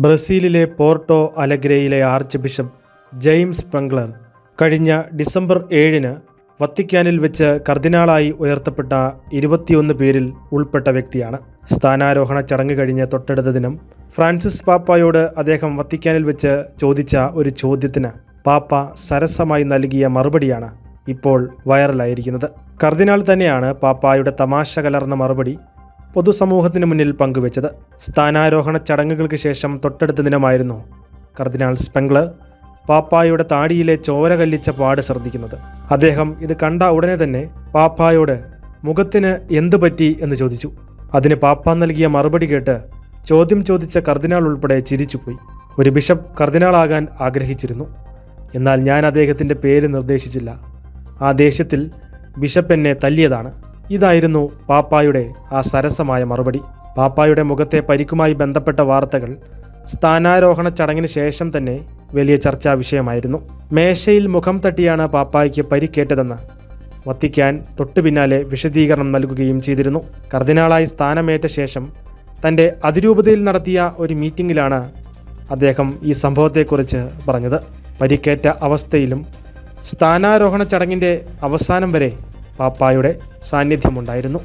ബ്രസീലിലെ Porto അലഗ്രയിലെ arch bishop James സ്പെംഗ്ലർ കഴിഞ്ഞ December 7-ന് വത്തിക്കാനിൽ വെച്ച് കർദിനാളായി ഉയർത്തപ്പെട്ട 21 പേരിൽ ഉൾപ്പെട്ട വ്യക്തിയാണ്. സ്ഥാനാരോഹണ ചടങ്ങ് കഴിഞ്ഞ് തൊട്ടടുത്ത ദിനം ഫ്രാൻസിസ് പാപ്പായോട് അദ്ദേഹം വത്തിക്കാനിൽ വെച്ച് ചോദിച്ച ഒരു ചോദ്യത്തിന് പാപ്പ സരസമായി നൽകിയ മറുപടിയാണ് ഇപ്പോൾ വൈറലായിരിക്കുന്നത്. കർദിനാൾ തന്നെയാണ് പാപ്പായുടെ തമാശ കലർന്ന മറുപടി പൊതുസമൂഹത്തിന് മുന്നിൽ പങ്കുവച്ചത്. സ്ഥാനാരോഹണ ചടങ്ങുകൾക്ക് ശേഷം തൊട്ടടുത്ത ദിനമായിരുന്നു കർദിനാൾ സ്പെംഗ്ലർ പാപ്പായുടെ താടിയിലെ ചോര കല്ലിച്ച പാട് ശ്രദ്ധിക്കുന്നത്. അദ്ദേഹം ഇത് കണ്ട ഉടനെ തന്നെ പാപ്പായോട് മുഖത്തിന് എന്തു പറ്റി എന്ന് ചോദിച്ചു. അതിന് പാപ്പ നൽകിയ മറുപടി കേട്ട് ചോദ്യം ചോദിച്ച കർദിനാൾ ഉൾപ്പെടെ ചിരിച്ചുപോയി. ഒരു ബിഷപ്പ് കർദിനാളാകാൻ ആഗ്രഹിച്ചിരുന്നു, എന്നാൽ ഞാൻ അദ്ദേഹത്തിൻ്റെ പേര് നിർദ്ദേശിച്ചില്ല. ആ ദേഷ്യത്തിൽ ബിഷപ്പ് എന്നെ തല്ലിയതാണ്. ഇതായിരുന്നു പാപ്പായുടെ ആ സരസമായ മറുപടി. പാപ്പായുടെ മുഖത്തെ പരിക്കുമായി ബന്ധപ്പെട്ട വാർത്തകൾ സ്ഥാനാരോഹണ ചടങ്ങിന് ശേഷം തന്നെ വലിയ ചർച്ചാ വിഷയമായിരുന്നു. മേശയിൽ മുഖം തട്ടിയാണ് പാപ്പായ്ക്ക് പരിക്കേറ്റതെന്ന് വത്തിക്കാൻ തൊട്ടു പിന്നാലെ വിശദീകരണം നൽകുകയും ചെയ്തിരുന്നു. കർദിനാളായി സ്ഥാനമേറ്റ ശേഷം തൻ്റെ അതിരൂപതയിൽ നടത്തിയ ഒരു മീറ്റിംഗിലാണ് അദ്ദേഹം ഈ സംഭവത്തെക്കുറിച്ച് പറഞ്ഞത്. പരിക്കേറ്റ അവസ്ഥയിലും സ്ഥാനാരോഹണ ചടങ്ങിൻ്റെ അവസാനം വരെ പാപ്പായുടെ സാന്നിധ്യമുണ്ടായിരുന്നു.